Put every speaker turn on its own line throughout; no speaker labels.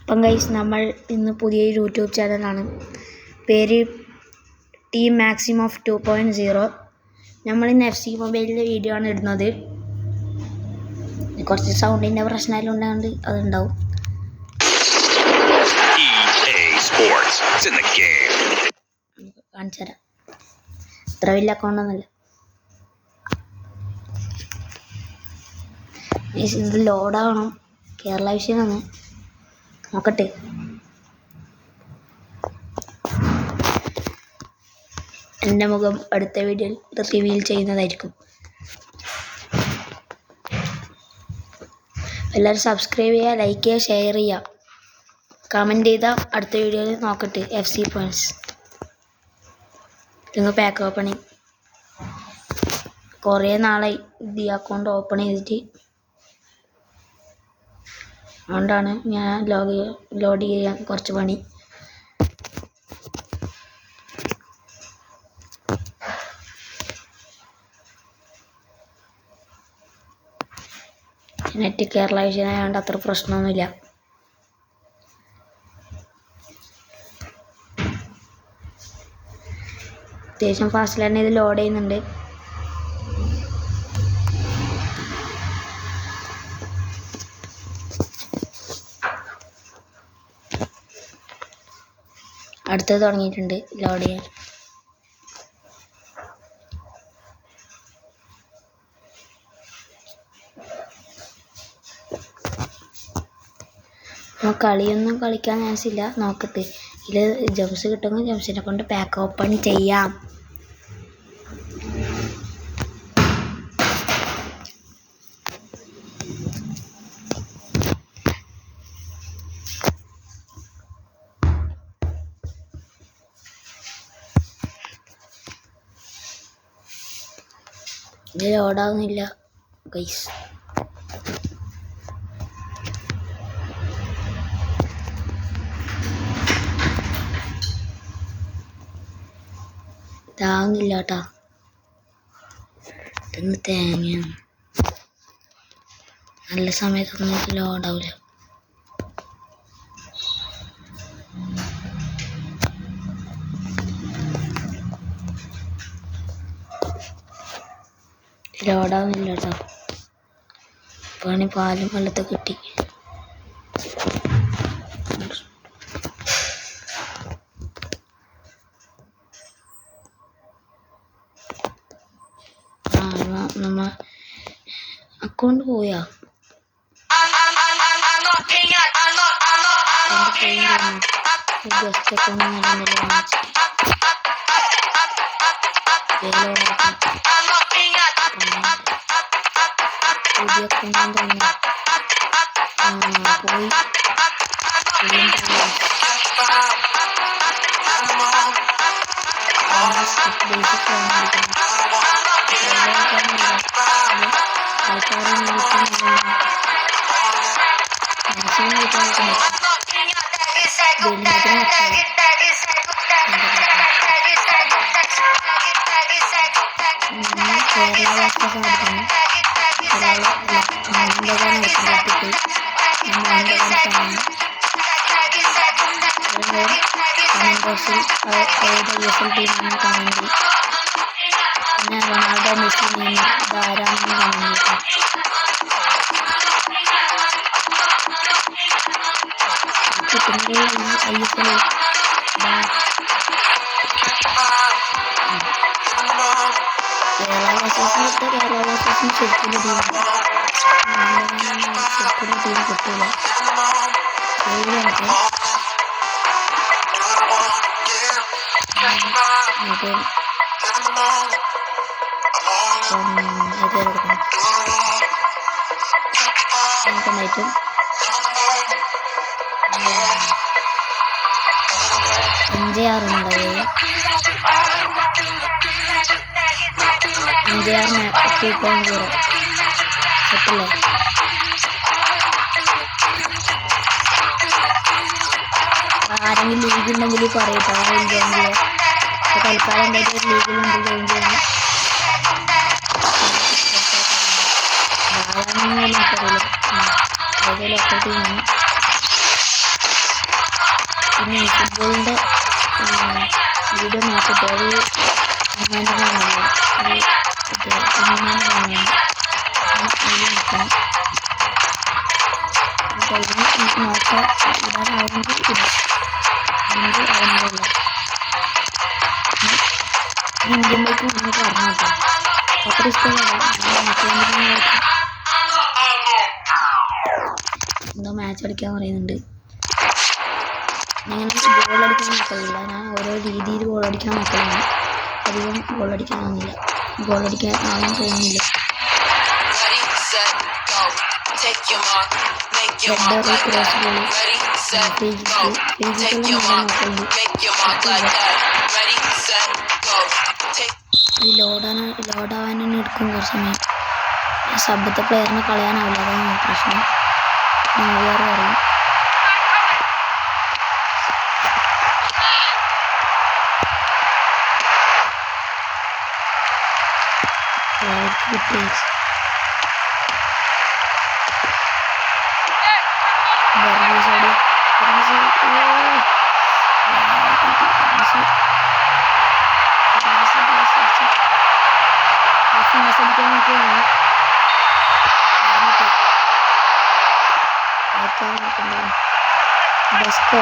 അപ്പം ഗൈസ്, നമ്മൾ ഇന്ന് പുതിയൊരു യൂട്യൂബ് ചാനലാണ്. പേര് ടീം മാക്സിമം ഓഫ് 2.0. നമ്മളിന്ന് FC മൊബൈലിൻ്റെ വീഡിയോ ആണ് ഇടുന്നത്. കുറച്ച് സൗണ്ടിൻ്റെ പ്രശ്നമെല്ലാം ഉണ്ടാകുന്നുണ്ട്, അതുണ്ടാവും. കാണിച്ചു തരാം. ഇത്ര വലിയ അക്കൗണ്ടൊന്നുമില്ല. ഇത് ലോഡാവണം. കേരള വിഷയമാണ്. നോക്കട്ടെ. എൻ്റെ മുഖം അടുത്ത വീഡിയോയിൽ റിവീൽ ചെയ്യുന്നതായിരിക്കും. എല്ലാവരും സബ്സ്ക്രൈബ് ചെയ്യുക, ലൈക്ക് ചെയ്യുക, ഷെയർ ചെയ്യുക, കമൻറ്റ് ചെയ്താൽ അടുത്ത വീഡിയോയിൽ നോക്കട്ടെ. FC പോയിൻറ്റ്സ് നിങ്ങൾ പാക്ക് ഓപ്പണിങ് കുറേ നാളായി ഇത് അക്കൗണ്ട് ഓപ്പൺ ചെയ്തിട്ട്. അതുകൊണ്ടാണ് ഞാൻ ലോഡ് ചെയ്യാൻ കുറച്ച് പണി. നെറ്റ് കേരള വിഷൻ ആയതുകൊണ്ട് അത്ര പ്രശ്നമൊന്നുമില്ല. അത്യാവശ്യം ഫാസ്റ്റ് തന്നെ ഇത് ലോഡ് ചെയ്യുന്നുണ്ട്. അടുത്തത് തുടങ്ങിയിട്ടുണ്ട് ലോഡ് ചെയ്യാൻ. കളിയൊന്നും കളിക്കാൻ ചാൻസില്ല. നോക്കട്ടെ, ഇതിൽ ജംസ് കിട്ടുമെങ്കിൽ ജംസിനെ കൊണ്ട് പാക്ക് ഓപ്പൺ ചെയ്യാം. ഇത് ലോഡാവുന്നില്ല ഗൈസ്. ഇതാവുന്നില്ല കേട്ടോ. ഇതൊന്ന് തേങ്ങയാണ്. നല്ല സമയത്തൊന്നും ഇത് ലോഡാവില്ല. ലോഡാവുന്നില്ല കേട്ടോ. പണി പാലും വെള്ളത്തിൽ കിട്ടി. നമ്മ അക്കൗണ്ട് പോയാ ജസ്റ്റ് അക്കൗണ്ട് പുതിയ അക്കൗണ്ട് പോയി. പിന്നെ റൊണാൾഡോ, മെസ്സി, നെയ്മർ ധാരാളം കമന്റ്. പിന്നെ ISL കേരള ബ്ലാസ്റ്റേഴ്സിന് ശരിക്കുള്ള ടീം കിട്ടില്ല. ആരെങ്കിലും ലീഗ് ഉണ്ടെങ്കിൽ പറയട്ടോ, ജോയിൻ ചെയ്യാം. തൽക്കാലം എന്തായാലും ലീഗിലുണ്ട്, ജോയിൻ ചെയ്യാൻ. എനിക്കറിയില്ല. ലോക്കൽ ടീമാണ്. ഫുട്ബോളിൻ്റെ വീഡിയോ നോക്കട്ടെ. അത് നോക്കാം ഇടാനാവുന്നത് ആവുന്നില്ല. ഇന്ത്യയിലേക്ക് നമുക്ക് പറഞ്ഞു കേട്ടോ. അത്ര ഇഷ്ടമല്ല എന്തോ മാച്ച് കളിക്കാൻ പറയുന്നുണ്ട്. ഞാൻ ഗോളടിക്കാൻ നോക്കലില്ല. ഞാൻ ഓരോ രീതിയിൽ ഗോളടിക്കാൻ നോക്കലാണ്. അധികം ഗോളടിക്കാനാവുന്നില്ല. ഗോളടിക്കാൻ ആവാൻ തോന്നുന്നില്ല. ക്രോസ് ബോൾ ഈ ലോഡാവാൻ തന്നെ എടുക്കും കുറച്ച് സമയം. സബ്ബത്തെ പ്ലെയറിനെ കളയാനാവില്ല, അതാണ് പ്രശ്നം. വേറെ പറയും ബസ്കോ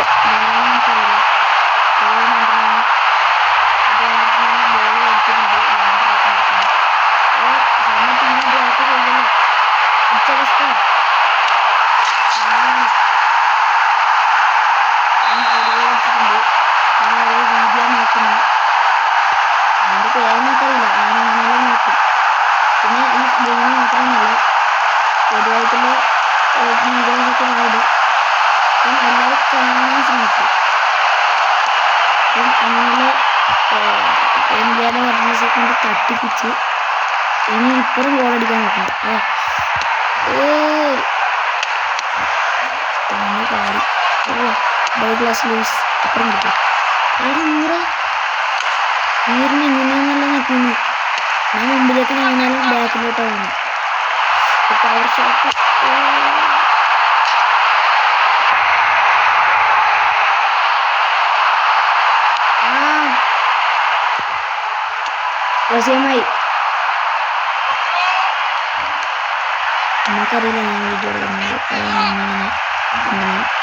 അതിൻ്റെ പേരൊന്നൊക്കറിയില്ല, ഞാനങ്ങനെ നോക്കും. പിന്നെ ഈ ഗെയിം മാത്രമല്ല പൊതുവായിട്ടുള്ള വീഡിയോസൊക്കെ ഞാനിടും. അപ്പം എല്ലാവരും കാണാൻ ശ്രമിക്കും. അപ്പം അങ്ങനെയുള്ള ഇന്ത്യയുടെ വർണ്ണസെ കൊണ്ട് തട്ടിപ്പിച്ച് ഇനി ഇപ്പഴും ഗോളടിക്കാൻ നോക്കണം. പാടി ബൈ ഗ്ലാസ് ലൂസ് അപ്പുറം കിട്ടും. ഈറിന് എങ്ങനെയാണെന്നല്ല നിൽക്കുന്നു. ഞാൻ മുമ്പിലേക്ക് നീങ്ങാനും ബാക്കിലോട്ടാണ്. Power shot വശമായി. നമുക്കറിയില്ല ഞാൻ വീഡിയോ എടുക്കുന്നത്.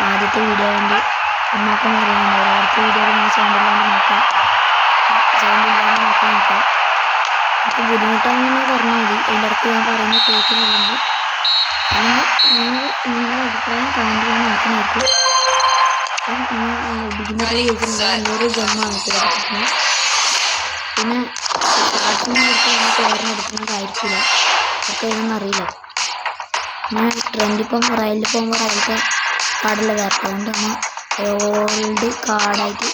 ആദ്യത്തെ വീഡിയോ കൊണ്ട് നമുക്കും അറിയുന്നുണ്ട്. അടുത്ത വീഡിയോ ഞാൻ സൗണ്ടില്ലാണ്ട് നോക്കാം. അപ്പോൾ ബുദ്ധിമുട്ടാണെന്ന് പറഞ്ഞാൽ മതി. അതിൻ്റെ അടുത്ത് ഞാൻ പറയുന്നത് കേൾക്കുന്നില്ലെങ്കിൽ നിങ്ങളുടെ അഭിപ്രായം കമൻറ്റ് ചെയ്യാൻ നോക്കുന്നതായിരിക്കും. അപ്പം ബിഗിനറിൽ ചോദിക്കുന്നത് നല്ലൊരു ഗെയിമാണ് കേൾക്കുന്നത്. പിന്നെ സ്റ്റാർട്ടിങ്ങിന് എടുത്ത് നമുക്ക് ഓർമ്മയെടുക്കുന്നതായിരിക്കില്ല, ഒക്കെ ഏതെന്ന് അറിയില്ല. ഞാൻ ട്രെൻഡിൽ പോകുമ്പോൾ റയലിൽ പോകുമ്പോൾ റയലത്തെ കാർഡുള്ള കാർഡ്, അതുകൊണ്ട് നമ്മൾ ഓൾഡ് കാർഡായിട്ട്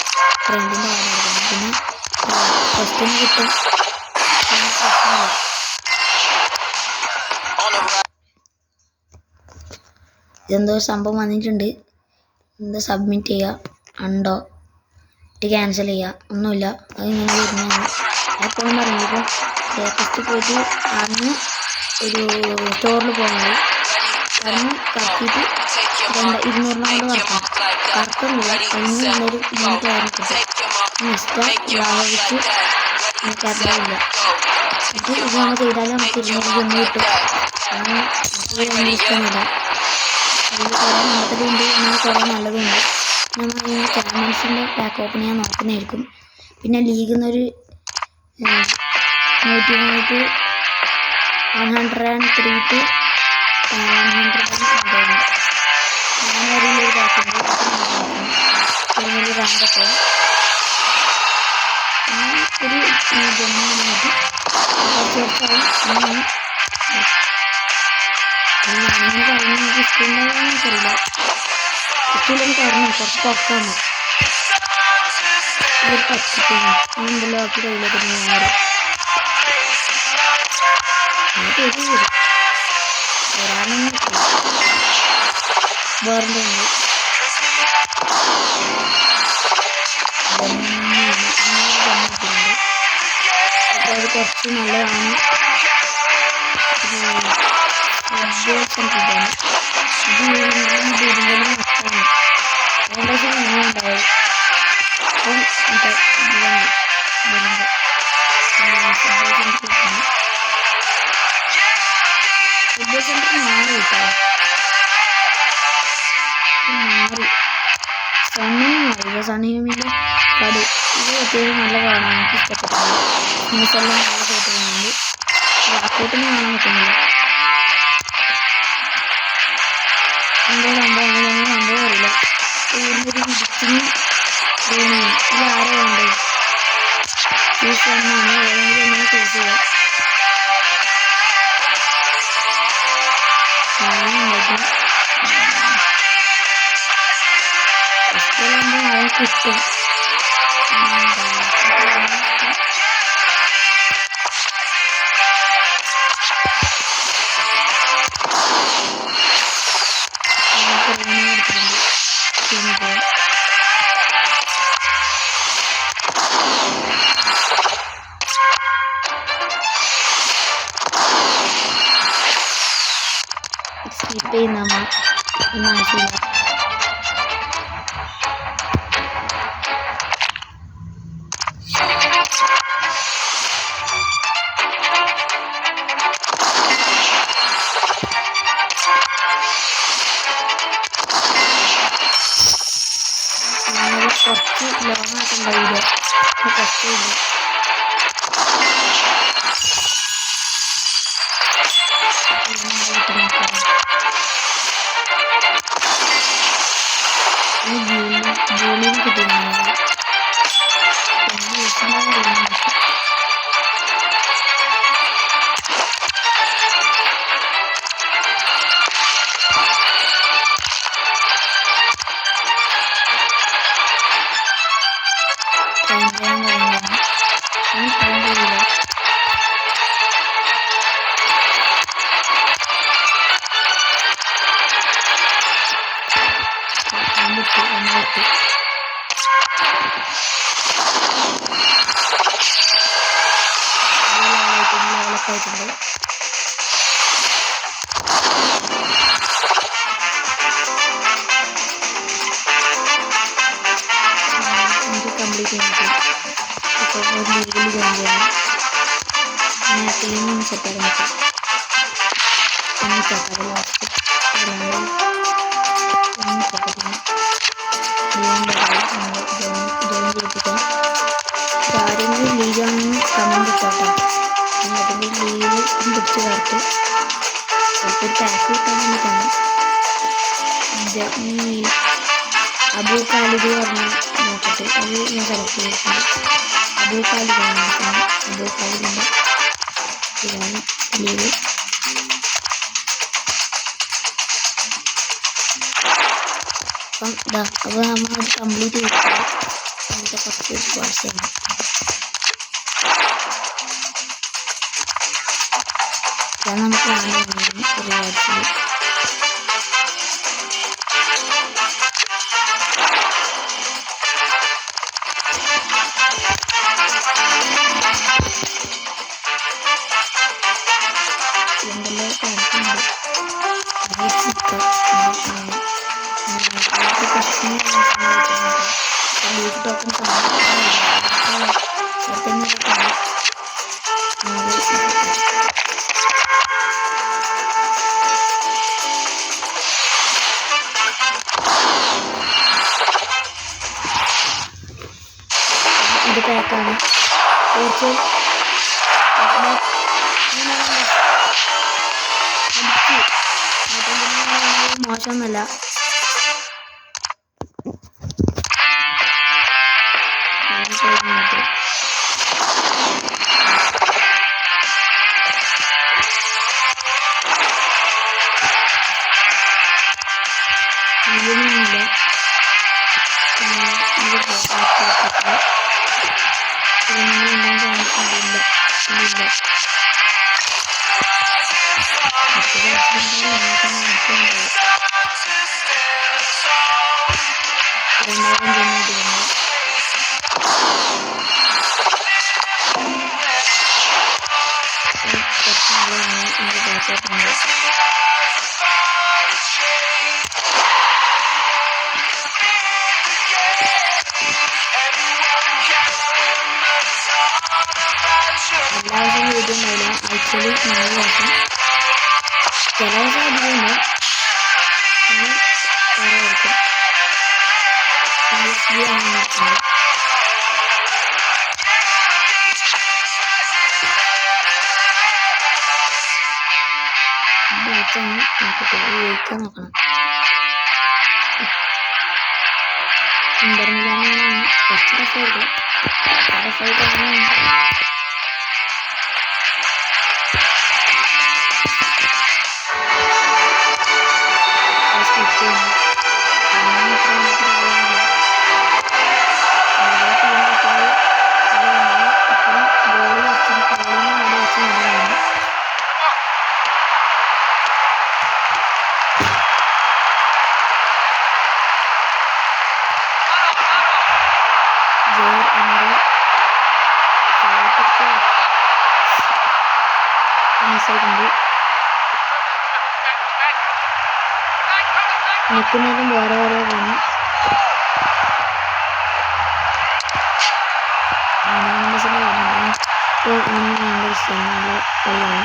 ട്രെൻഡിൻ്റെ കാർഡ് എടുക്കണം. പിന്നെ ഫസ്റ്റിന് കിട്ടും. ഇതെന്തോ സംഭവം വന്നിട്ടുണ്ട്. എന്തോ സബ്മിറ്റ് ചെയ്യുക, ഉണ്ടോ ഇട്ട് ക്യാൻസൽ ചെയ്യുക, ഒന്നുമില്ല. അതിങ്ങനെ വരുന്നതാണ്. എപ്പോഴും പറയുന്നത് ഇപ്പോൾ ഫസ്റ്റ് പോയിട്ട് അന്ന് ഒരു സ്റ്റോറിൽ പോകുന്നത് അന്ന് കറക്കിയിട്ട് 200 കൊണ്ട് കറക്കണം. കറക്കുന്നില്ല, അതിന് നല്ലൊരു 3 പേര് കിട്ടും. നെക്സ്റ്റ് ലാഭിച്ച് എനിക്കറിയില്ല. ഇത് നമ്മൾ ചെയ്താലും നമുക്ക് 200 ഗെയിം കിട്ടും. എനിക്ക് ഇഷ്ടമില്ല. അതിൽ കുറേ നല്ലതുണ്ട്, എന്നാൽ കുറേ നല്ലതുണ്ട്. നമ്മൾ ഈ ചാമ്പ്യൻസിൻ്റെ പാക്ക് ഓപ്പൺ ചെയ്യാൻ നോക്കുന്നതായിരിക്കും. പിന്നെ ലീഗിൽ നിന്നൊരു 103 to 100 ഞാനൊരു പാക്കുണ്ട്. ഒരു റാങ്കൊക്കെ ഒരു ജമ്മുമായിട്ട് തീർച്ചയായും ഞാനിങ്ങനെ പറഞ്ഞു. എനിക്ക് ഇഷ്ടമുണ്ടാകാൻ എനിക്കറിയില്ല. ഇഷ്ടമില്ലെങ്കിൽ പറഞ്ഞു കുറച്ച് പുറത്താണ് ഒരു പറ്റിക്കുന്നു. എന്തല്ലോ ആക്കി കയ്യിലേക്ക് ഞാറ് പേര് വരും വരാനൊന്നും വേറെ ഉണ്ട്. അപ്പോൾ അത് കുറച്ച് നല്ലതാണ്. ഫുട്ബോൾ സെൻറ്ററാണ് ഇത്. നഷ്ടമാണ്. അതുകൊണ്ട് അങ്ങനെ ഉണ്ടാവും. മാറി. സണ്ണിയും മാറില്ല. സണ്ണിയുമില്ല കാട്. ഇത് അത്യാവശ്യം നല്ല കാടാണ്. എനിക്ക് ഇഷ്ടപ്പെട്ടത്. ന്യൂസെല്ലാം നല്ല ഫോട്ടോ ചെയ്യുന്നുണ്ട്. ലാക്കോട്ടൊന്നും കാണാൻ പറ്റുന്നില്ല. എന്തോ സംഭവമാണ്. ഞങ്ങൾ സംഭവം അറിയില്ല. ഇവിടുന്നൊരു ഇടിച്ചിന് തോന്നിയും ഇത് ആരോ ഉണ്ട്. ചൂസ് എന്നാണ് ഏതെങ്കിലും ഒന്നിനെ ചൂസ് ചെയ്യുക. ഫസ്റ്റിലാകുമ്പോൾ അവൻ കിട്ടും. സ്കിപ്പ് ചെയ്യുന്ന ഒന്നും ആവശ്യമില്ല. കുറച്ച് ലോങ് ആക്കണ്ട വീഡിയോ. കുറച്ചില്ല. ജോലിയിൽ കിട്ടുന്നുണ്ട്. ായിട്ടുണ്ട്. കംപ്ലീറ്റ് ചെയ്യാൻ അപ്പോൾ ലീഗിൽ ജോയിൻ ചെയ്യണം. അങ്ങനെ ടീമിന് സെറ്റാക്കാൻ പറ്റും. ഒന്നിച്ചാക്കാതെ ലാസ്റ്റ് ജോയിൻ ചെയ്യിപ്പിക്കാം. ആരെങ്കിലും ലീഗാണെന്ന് കമൻറ്റ് ഇട്ടോട്ടോ. അതിൻ്റെ ലീവ് പിടിച്ച് കറക്റ്റ് ഒരു പാക്ക് കിട്ടാൻ വേണ്ടിയിട്ടാണ്. ഈ അബു ഖാലിദ് പറഞ്ഞ നോക്കട്ടെ. അത് ഞാൻ സെലക്ട് ചെയ്തിട്ടുണ്ട്. അബു ഖാലിദാണ് നോക്കുന്നത്. അബു ഖാലിദിൻ്റെ ഇതാണ് ലീവ്. അപ്പം ഇതാ അപ്പോൾ നമ്മളത് കംപ്ലീറ്റ് ചെയ്തിട്ടുണ്ട്. അങ്ങനത്തെ കുറച്ച് സ്ക്വാഡ്സ് ചെയ്യണം. ഇതാണ് നമുക്ക് വേണ്ട റിവാർഡ്സിൽ. എന്തെല്ലാം കാണിക്കുന്നുണ്ട്. ലീഗ് ടോക്കൺ ഇത് പാക്കാണ്. കുറച്ച് മോശമൊന്നുമല്ല. ഇതിനൊന്നുമില്ല. എല്ലാ ദിവസവും വീഡിയോ ഉണ്ടാവില്ല. ആക്ച്വലി 4 ദിവസം ചില ദിവസം അധികമുണ്ട്. അങ്ങനെ വേറെ ആയിരിക്കും. ആണ് നിൽക്കുന്നത്. ബാച്ചാണ് നോക്കട്ടെ, ഉപയോഗിക്കാൻ നോക്കണം. ഇന്റർമിലാണ് കുറച്ച് രസമായിരിക്കും. നിൽക്കുന്നതും വേറെ വേറെ പോകണം. ഇപ്പോൾ ഭയങ്കര ഇഷ്ടമാണ്. നല്ല കളിയാണ്.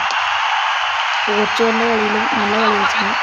പോർച്ചുഗലിൻ്റെ കളിയിലും നല്ല കളി കളിച്ചിട്ടുണ്ട്.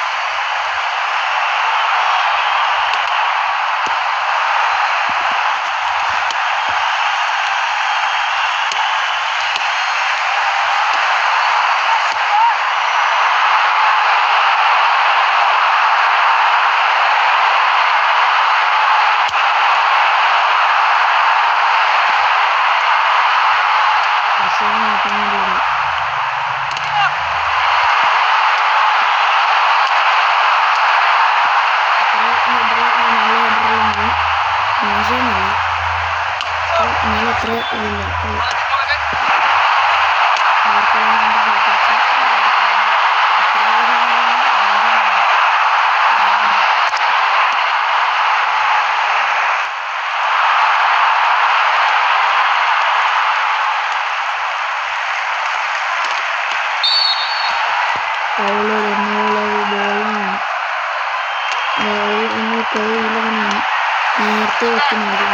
നേരത്തെ വെക്കുന്നതിൻ്റെ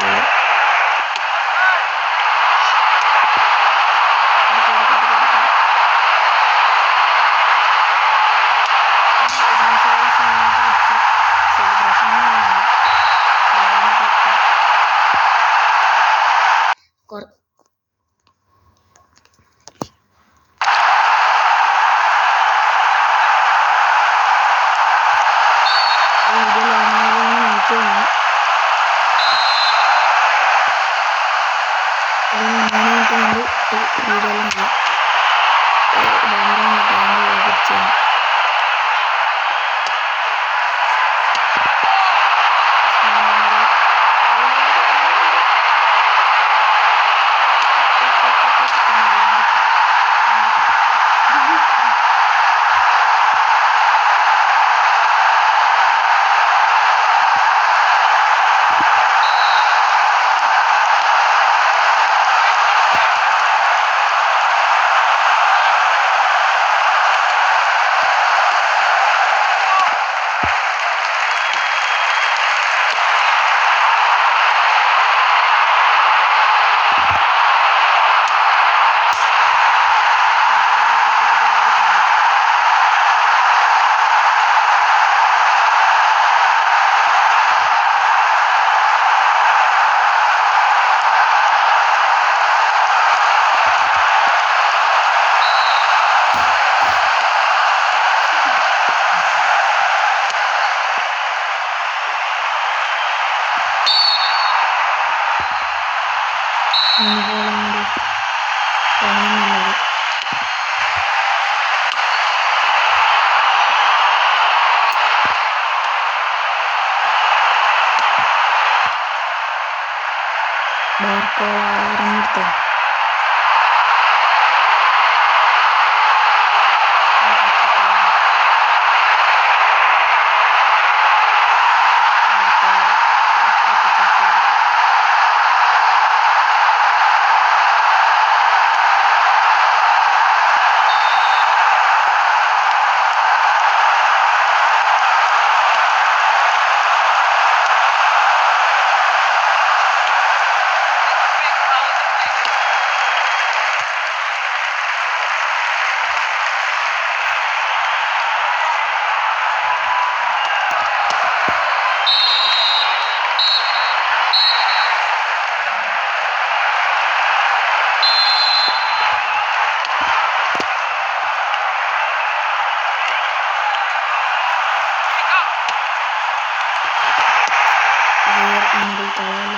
കളയല്ല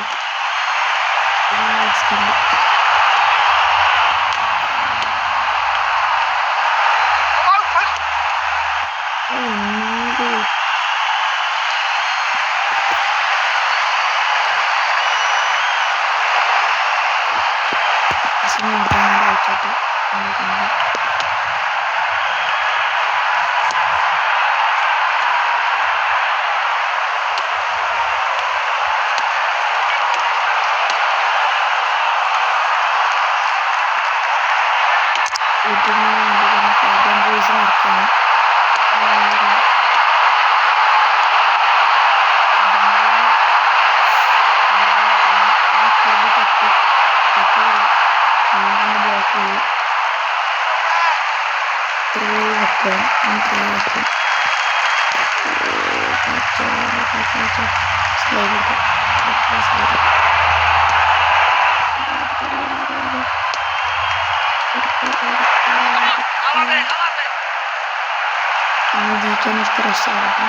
जीके इसको रश आगता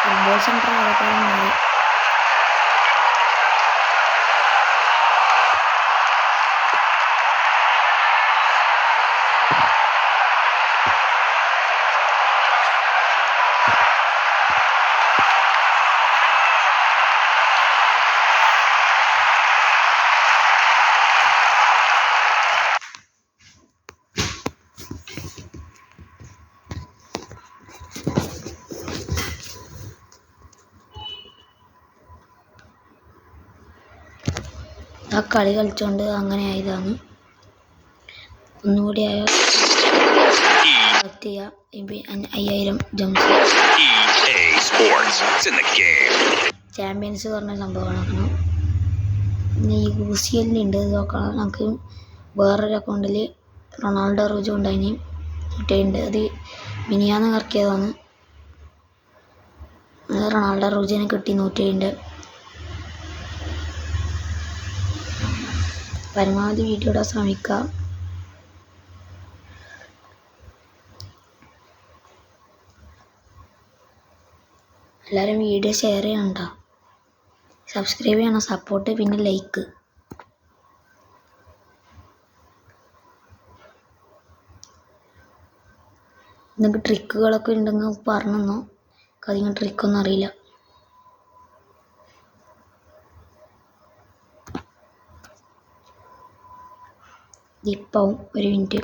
फुटबॉल सेंटर मारी ആ കളി കളിച്ചോണ്ട് അങ്ങനെ ആയതാണ്. ഒന്നുകൂടി 5000 ജംസ് ചാമ്പ്യൻസ് പറഞ്ഞ സംഭവമാണ്. ഈ UCL-ലുണ്ട് നോക്കണം. നമുക്ക് വേറൊരു അക്കൗണ്ടിൽ റൊണാൾഡോ റോജോ ഉണ്ടായിന് കിട്ടിയിട്ടുണ്ട്. അത് മിനിയാന്ന് ഇറക്കിയതാണ്. അത് റൊണാൾഡോ റോജിനെ കിട്ടി 107. പരമാവധി വീഡിയോ ഇടാൻ ശ്രമിക്കുക. എല്ലാവരും വീഡിയോ ഷെയർ ചെയ്യണ്ട, സബ്സ്ക്രൈബ് ചെയ്യണം, സപ്പോർട്ട്, പിന്നെ ലൈക്ക്. നിങ്ങൾക്ക് ട്രിക്കുകളൊക്കെ ഉണ്ടെങ്കിൽ പറഞ്ഞോ. അധികം ട്രിക്കൊന്നും അറിയില്ല. ഇപ്പം ഒരു മിനിറ്റ്.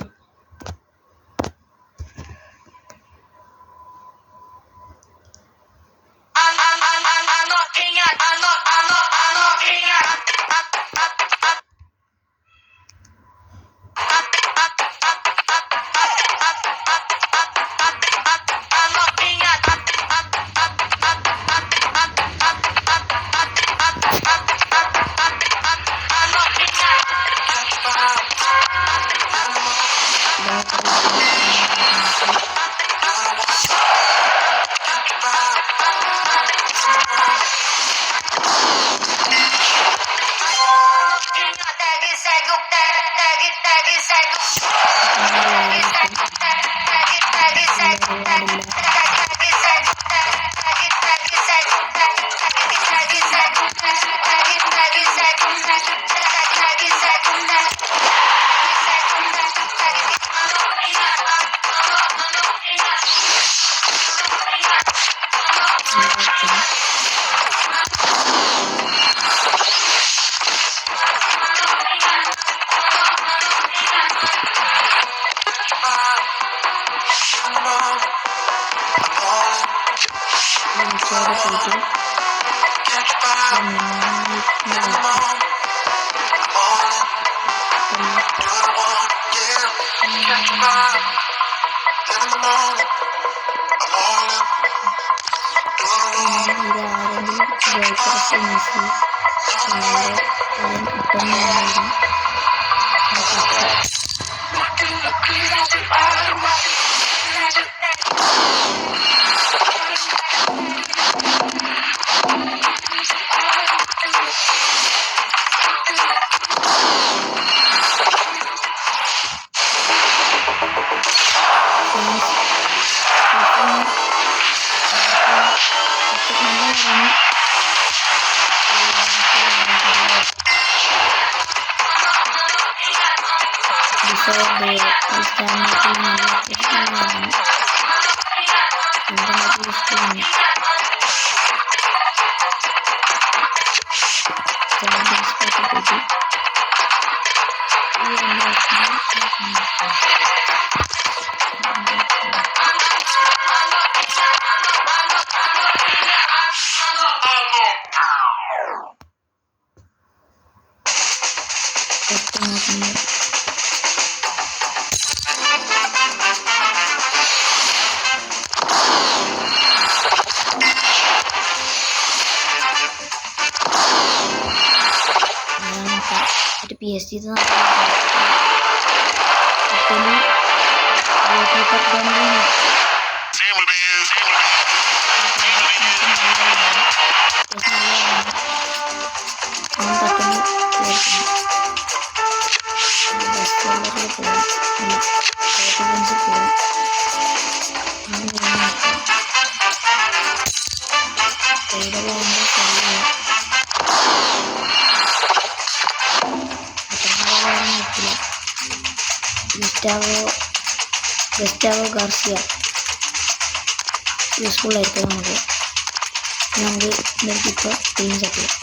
PSG ഗസ്റ്റാവോ ഗാർസിയ യൂസ്ഫുൾ ആയിരിക്കും നമുക്ക് ഇപ്പോൾ ടീം സെറ്റ് ചെയ്യാം.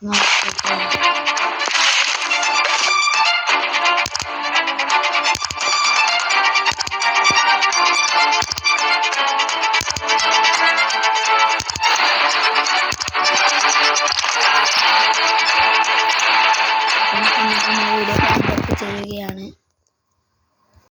നമുക്ക്